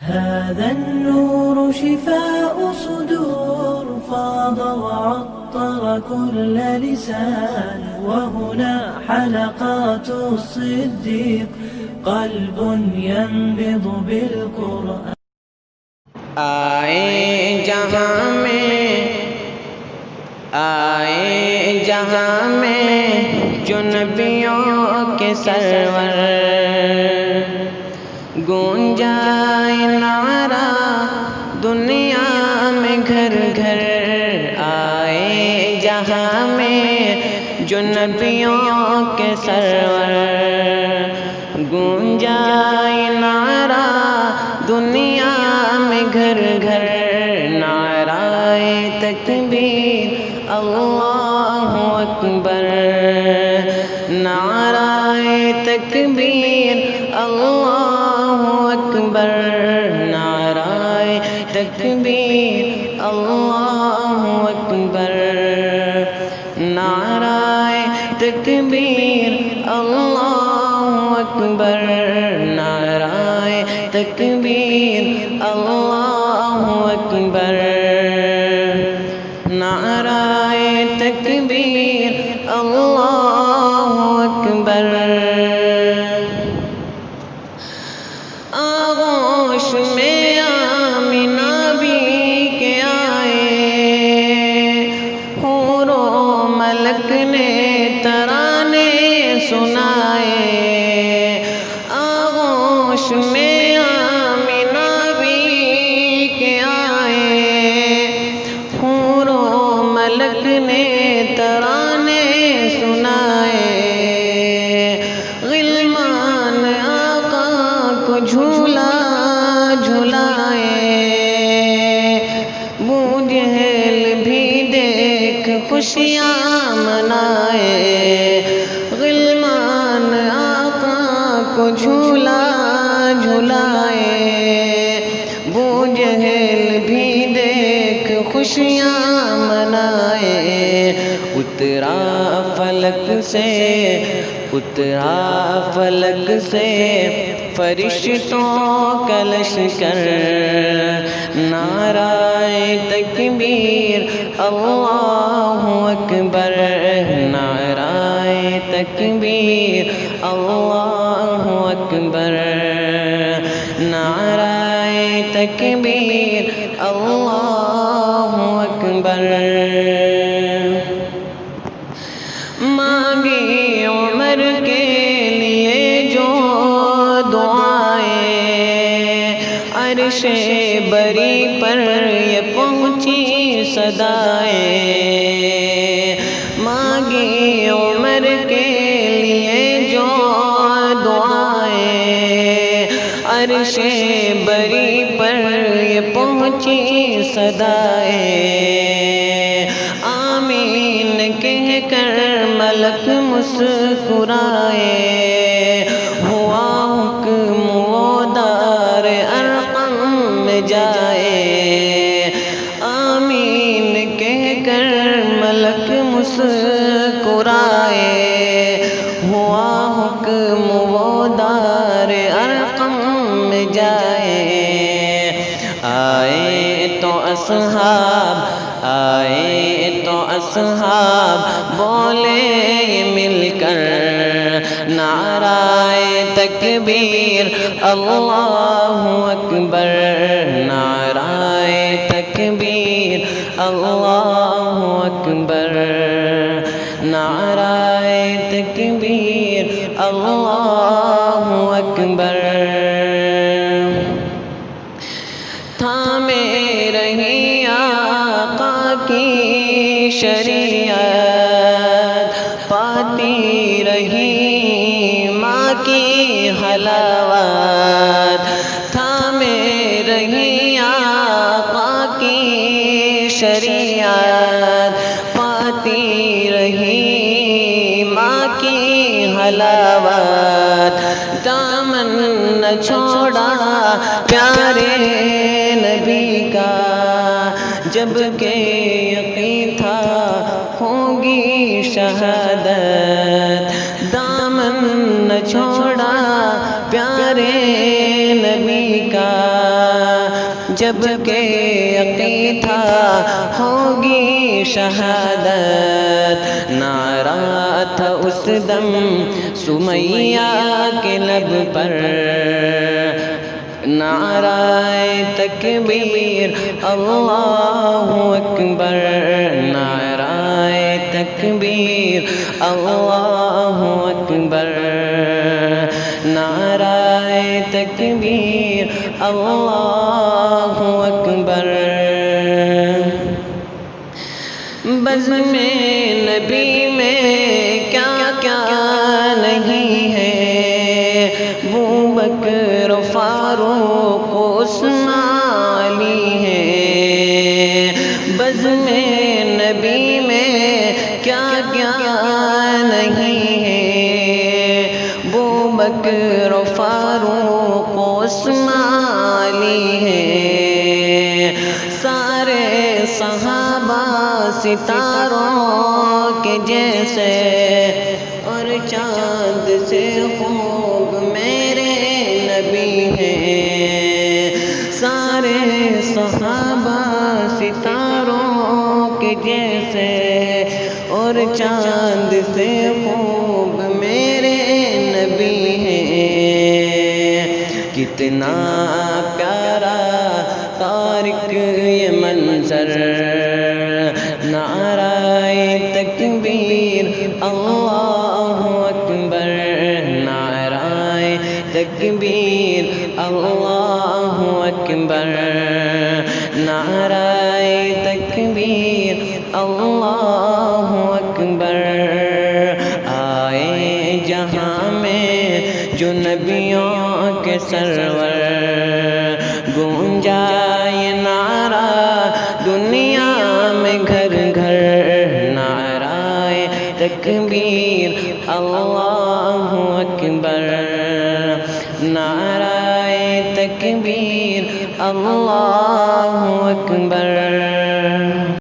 هذا النور شفاء صدور فاض وعطر كل لسان وهنا حلقات الصديق قلب ينبض بالقرآن آئے جہاں میں جو نبیوں کے سرور گونجائے نعرہ دنیا میں گھر گھر آئے جہاں میں جو نبیوں کے سرور گونجائے نعرہ دنیا میں گھر گھر نعرہ تکبیر اللہ اکبر نعرہ تکبیر اللہ اکبر نعرہ تکبیر اللہ اکبر نعرہ تکبیر اللہ اکبر نعرہ تکبیر اللہ اکبر نعرہ تکبیر اللہ اکبر آغوش میں آمنہ بھی کے آئے حور و ملک نے ترانے سنائے آغوش میں آمنہ بھی کے آئے حور و ملک نے ترانے سنائے غلمان آقا کو جھولا جھلائے ابو جہل بھی دیکھ خوشیاں منائے غلمان آقا کو جھولا جھلائے ابو جہل بھی دیکھ خوشیاں منائے اترا فلک سے فرشتوں کا لشکر نعرہ تکبیر اللہ اکبر نعرہ تکبیر اللہ اکبر نعرہ تکبیر اللہ اکبر مانگی عمر کے لیے جو دعائیں عرش بری پر یہ پہنچی صدائیں مانگی عمر کے لیے جو دعائیں عرش بری پر یہ پہنچی صدائیں آمین کہہ کر ملک مسکرائے ہوا حکم وہ دار ارقم میں جائے آمین کہہ کر ملک مسکرائے ہوا حکم وہ دار ارقم میں جائے آئے تو اصحاب بولے مل کر نعرہ تکبیر اللہ اکبر نعرہ تکبیر اللہ اکبر نعرہ تکبیر اللہ اکبر تھامے رہی آقا کی شریعت پاتی رہی ماں کی حلاوت تھامے رہی آقا کی شریعت پاتی رہی ماں کی حلاوت دامن نہ چھوڑا پیارے نبی کا جب کہ یقین تھا ہوگی شہادت دامن نہ چھوڑا پیارے نبی کا جب کہ یقین تھا ہوگی شہادت، نعرہ تھا اس دم سمیہ کے لب پر، نعرہ تکبیر اللہ اکبر، نعرہ تکبیر اللہ اکبر، نعرہ تکبیر اللہ اکبر۔ بزم نبی میں کیا کیا نہیں ہے، ابوبکر فاروق عثمان علی ہے، بزم نبی میں کیا کیا نہیں ہے، ابوبکر فاروق عثمان علی ہے، سارے صحابہ ستاروں کے جیسے اور چاند سے خوب میرے نبی ہیں، سارے صحابہ ستاروں کے جیسے اور چاند سے خوب میرے نبی ہیں، کتنا پیارا طارق یہ منظر، نعرہ تکبیر اللہ اکبر، نعرہ تکبیر اللہ اکبر، نعرہ تکبیر اللہ اکبر۔ آئے جہاں میں جو نبیوں کے سرور، گونجا یہ نعرہ دنیا میں گھر گھر، نعرہ تکبیر اللہ اکبر، نعرہ تکبیر اللہ اکبر۔